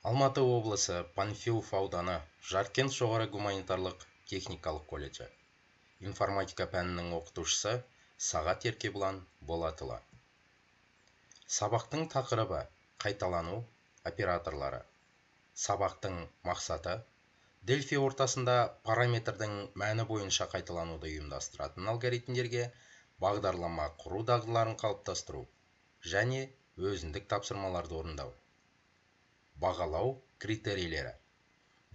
Алматы облысы Панфилов ауданы Жаркент жоғары гуманитарлық техникалық колледжі. Информатика пәнінің оқытушысы Сағат Еркебұлан Болатұлы. Сабақтың тақырыбы қайталану операторлары. Сабақтың мақсаты Дельфи ортасында параметрдің мәні бойынша қайталануды ұйымдастыратын алгоритмдерге бағдарлама құру дағдыларын қалыптастыру және өзіндік тапсырмаларды орындау. Бағалау критерийлері.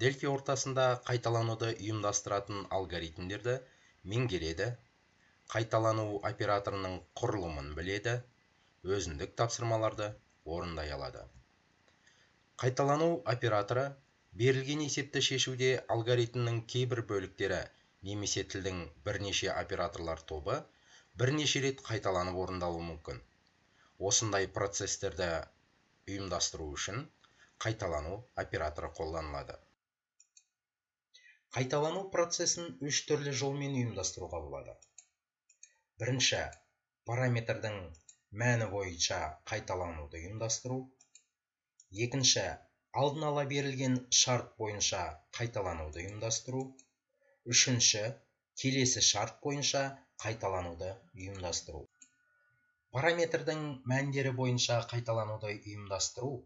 Дельфи ортасында қайталануды ұйымдастыратын алгоритмдерді меңгереді, қайталану операторының құрылымын біледі, өзіндік тапсырмаларды орындай алады. Қайталану операторы берілген есепті шешуде алгоритмнің кейбір бөліктері немесе тілдің бірнеше операторлар тобы бірнеше рет қайталанып орындалуы мүмкін. Осындай процестерді ұйымдастыру үшін қайталану операторы қолданылады. Қайталану процесін үш түрлі жолмен ұйымдастыруға болады. Бірінші, параметрдің мәні бойынша қайталануды ұйымдастыру. Екінші, алдын ала берілген шарт бойынша қайталануды ұйымдастыру. Үшінші, келесі шарт бойынша қайталануды ұйымдастыру. Параметрдің мәндері бойынша қайталануды ұйымдастыру.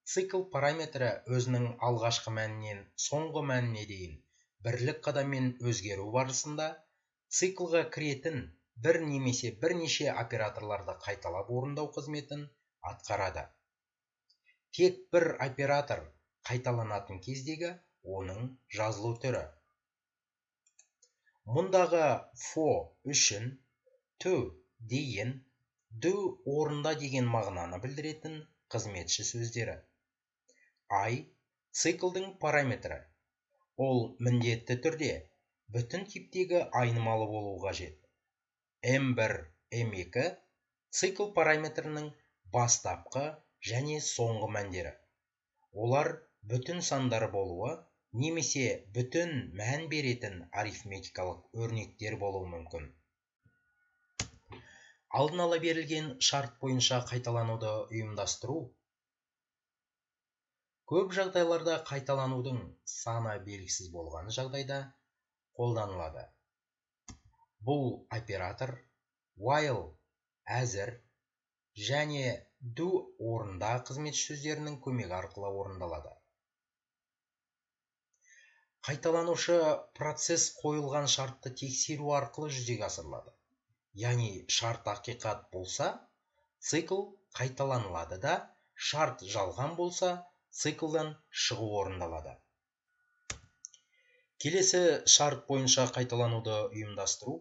Цикл параметрі өзінің алғашқы мәнінен соңғы мәніне дейін бірлік қадаммен өзгеру барысында циклға кіретін бір немесе бірнеше операторларды қайталап орындау қызметін атқарады. Тек бір оператор қайталанатын кездегі оның жазылу түрі. Мұндағы for үшін to дейін, do орында деген мағынаны білдіретін қызметші сөздері. I циклдың параметрі. Ол міндетті түрде бүтін типтегі айнымалы болуы қажет. M1, M2 цикл параметрінің бастапқы және соңғы мәндері. Олар бүтін сандар болуы немесе бүтін мән беретін арифметикалық өрнектер болуы мүмкін. Алдын ала берілген шарт бойынша қайталануды ұйымдастыру. Көп жағдайларда қайталанудың саны белгісіз болған жағдайда қолданылады. Бұл оператор while, әзір және do орында қызметші сөздерінің көмегі арқылы орындалады. Қайталанушы процесс қойылған шартты тексеру арқылы жүзеге асырылады. Яғни шарт ақиқат болса, цикл қайталанылады да, шарт жалған болса, циклдан шығу орындалады. Келесі шарт бойынша қайталануды ұйымдастыру.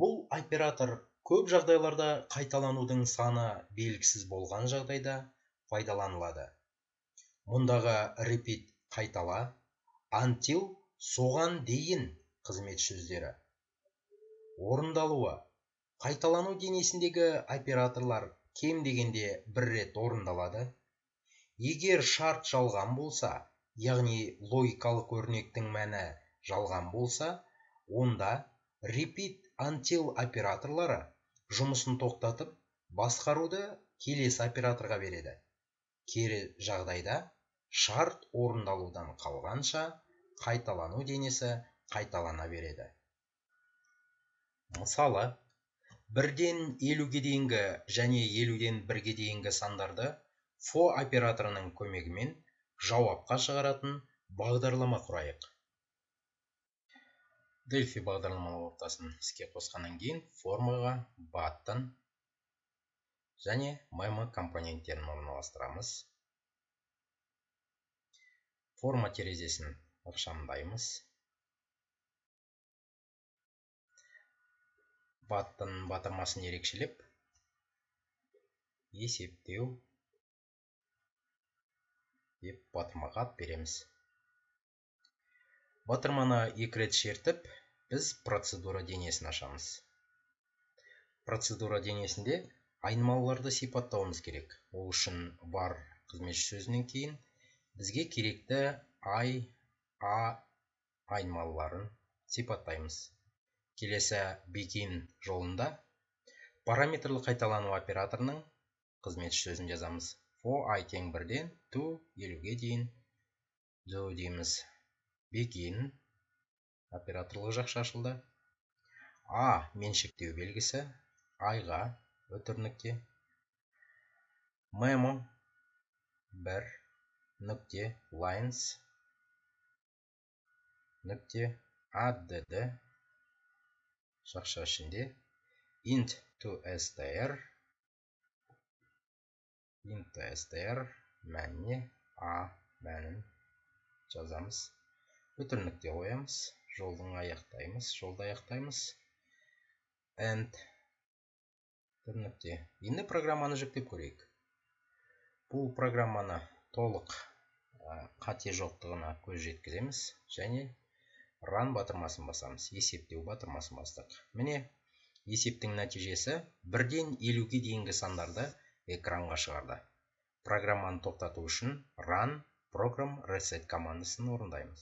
Бұл оператор көп жағдайларда қайталанудың саны белгісіз болған жағдайда пайдаланылады. Мұндағы repeat қайтала, until соған дейін қызмет сөздері. Орындалуы. Қайталану денесіндегі операторлар кем дегенде бір рет орындалады. Егер шарт жалған болса, яғни логикалық өрнектің мәні жалған болса, онда repeat until операторлары жұмысын тоқтатып, басқаруды келесі операторға береді. Кері жағдайда шарт орындалудан қалғанша қайталану денесі қайталана береді. Мысалы, 1-ден 50-ге дейінгі және 50-ден 1-ге дейінгі сандарды for операторының көмегімен жауапқа шығаратын бағдарлама құрайық. Delphi бағдарламалық ортасын іске қосқаннан кейін формаға button және memo компоненттерін орналастырамыз. Форма терезесін ықшамдаймыз. Button батырмасын ерекшелеп, есептеу деп батырмаға ат береміз. Батырманы 2 рет шертіп, біз процедура денесін ашамыз. Процедура денесінде айнымалыларды сипаттауымыз керек. Ол үшін бар қызметші сөзінен кейін бізге керекті I, A айнымалыларын сипаттаймыз. Келесі begin жолында параметрлі қайталану операторының қызметші сөзін жазамыз. for I тең бірден to 50-ге дейін do дейміз. Begin операторлық жақша ашылды. A меншіктеу белгісі, I-ға өтір нүкте. Memo 1 нүкте lines нүкте add жақша ішінде int to str мәніне a мәнін жазамыз. Өтір нүкте қоямыз. Жолды аяқтаймыз. And өтір нүкте. Енді программаны жүктеп көрейік. Бұл программаны толық қате жоқтығына көз жеткіземіз және run батырмасын басамыз. Есептеу батырмасын бастық. Міне, есептің нәтижесі 1-ден 50-ге дейінгі сандарды экранға шығарды. Программаны тоқтату үшін run program reset командасын орындаймыз.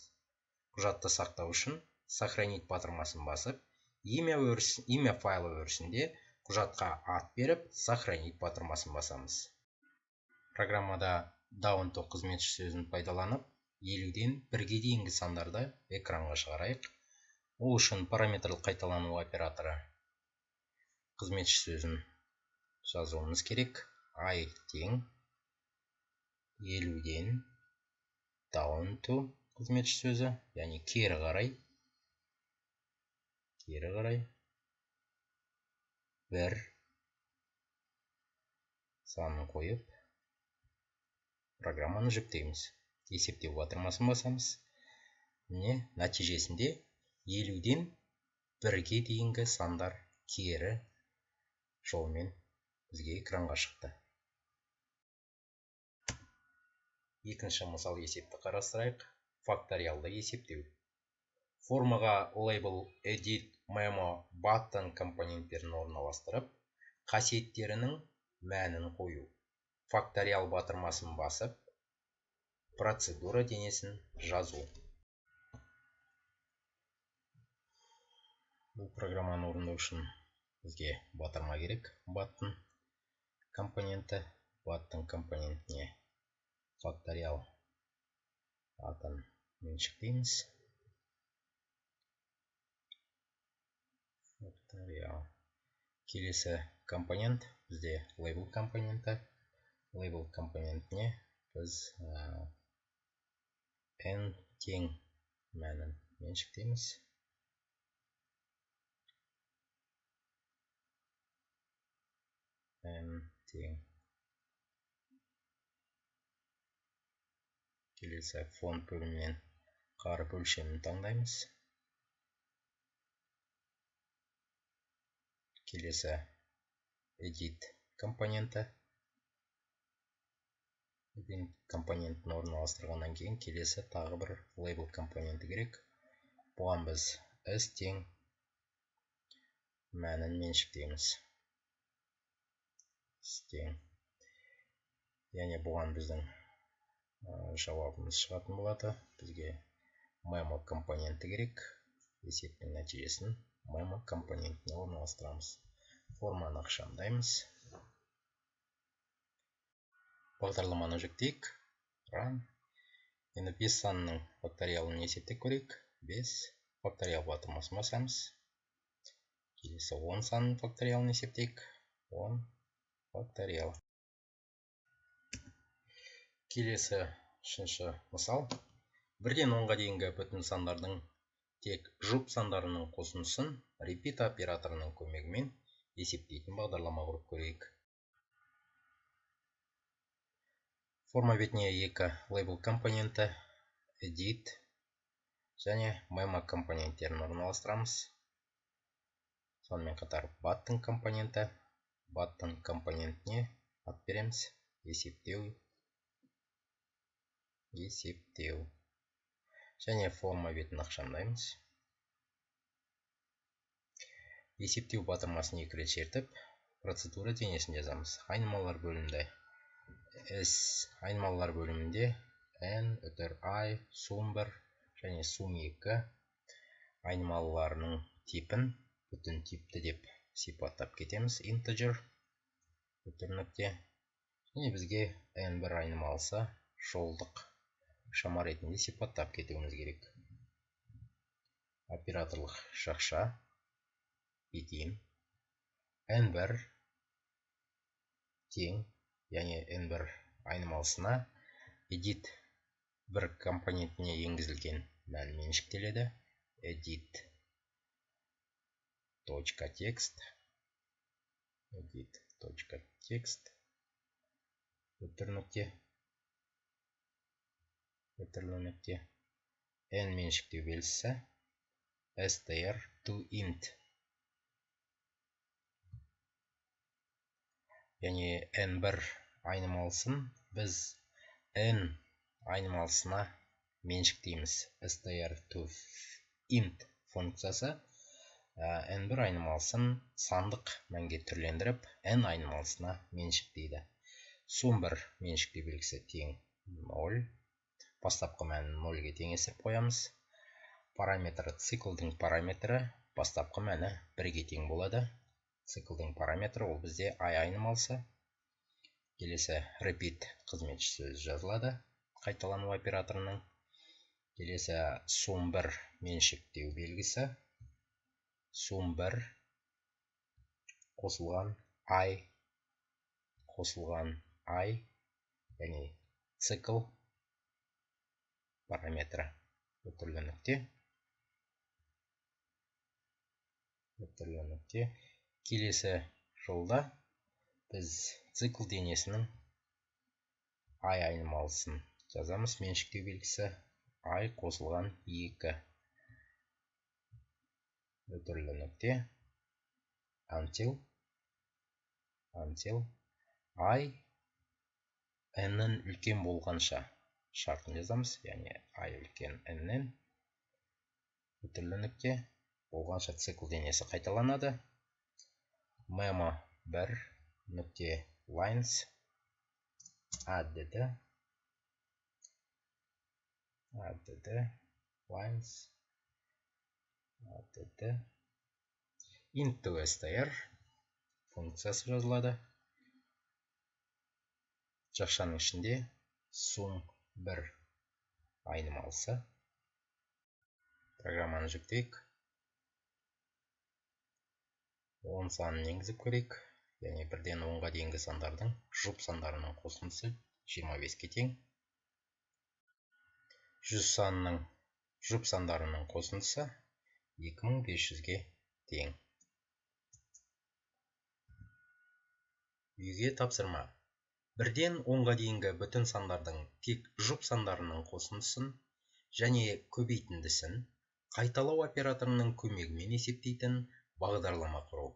Құжатты сақтау үшін сохранить батырмасын басып, имя файлы өрісінде құжатқа ат беріп, сохранить батырмасын басамыз. Программада down to қызметші сөзін пайдаланып, 50-ден 1-ге дейінгі сандарды экранға шығарайық. Ол үшін параметрлік қайталану операторы қызметші сөзін жазуымыз керек. I тең 50-ден down to қызметші сөзі, яғни кері қарай 1 санын қойып программаны жүктейміз. Есептеу батырмасын басамыз. Міне, нәтижесінде 50-ден 1-ге дейінгі сандар кері жолмен бізге экранға шықты. Екінші мысал есепті қарастырайық. Факториалды есептеу. Формаға label, edit, memo, button компоненттерін орналастырып, қасиеттерінің мәнін қою. Факториал батырмасын басып, процедура денесін жазу. Бұл программаны орындау үшін бізге батырма керек. Button компонентіне факториал атын меншіктейміз. Келесі компонент бізде label компоненті. Label компонентіне біз n тең мәнін меншіктейміз. N тең. Келесі фонд бөлімінен қарып өлшемін таңдаймыз. Келесі edit компоненті. Компонентін орналастырғаннан кейін келесі тағы бір label компоненті керек. Бұған біз s тең мәнін меншіктейміз. Яғни бұған біздің жауабымыз шығатын болады. Бізге memo компоненті керек. Есептің нәтижесін memo компонентіне орналастырамыз. Форманы ықшамдаймыз. Бағдарламаны жүктейік. Run. Енді 5 санының факториалын есептеп көрейік. 5 факториал батырмасын басамыз. Келесі 10 санның факториалын есептейік. 10 факториал. Келесі үшінші мысал. 1-ден 10-ға дейінгі бүтін сандардың тек жұп сандарының қосындысын repeat операторының көмегімен есептейтін бағдарлама құрып көрейік. Форма бетіне 2 label компоненті, edit және memo компоненттерін орналастырамыз. Сонымен қатар button компонентіне ат береміз. Есептеу. Және форма бетін ықшамдаймыз. Есептеу батырмасын 2 рет шертіп, процедура денесін жазамыз. Айнымалар бөлімінде n, өтір I, sum 1 және sum 2 айнымалыларының типін бүтін типті деп сипаттап кетеміз. Integer, өтір нүкте Міне бізге n1 айнымалысы жолдық шама ретінде сипаттап кетуіміз керек. Операторлық шақша begin n1 тең, яғни n1 айнымалысына edit бір компонентіне енгізілген мән меншіктеледі. Edit text өтірлі нүкте n меншіктеу белгісі str to int, яғни n1 айнымалысын біз n айнымалысына меншіктейміз. str to int функциясы n1 айнымалысын сандық мәнге түрлендіріп n айнымалысына меншіктейді. Sum1 меншіктеу белгісі тең 0, бастапқы мәнін 0-ге тең есеп қоямыз. Параметрі циклдың параметрі бастапқы мәні 1-ге тең болады. Циклдың параметрі ол бізде I айнымалысы. Келесі repeat қызметші сөз жазылады қайталану операторының. Келесі sum1 меншіктеу белгісі sum1 қосылған I, яғни цикл параметрі өтірлі нүкте. Келесі жолда біз цикл денесінің I айнымалысын жазамыз. Меншіктеу белгісі I қосылған 2 өтірлі нүкте until I n-нің үлкен болғанша шартын жазамыз, яғни I үлкен n-нен өтірлі нүкте болғанша цикл денесі қайталанады. Memo 1 нүкте lines added into str функциясы жазылады. Жақшаның ішінде sum1 айнымалысы. Программаны жүктейік. 10 санын енгізіп көрейік. Яғни 1-ден 10-ға дейінгі сандардың жұп сандарының қосындысы 25-ке тең. 100 санының жұп сандарының қосындысы 2500-ге тең. Үйге тапсырма. 1-ден 10-ға дейінгі бүтін сандардың тек жұп сандарының қосындысын және көбейтіндісін қайталау операторының көмегімен есептейтін бағдарлама құру.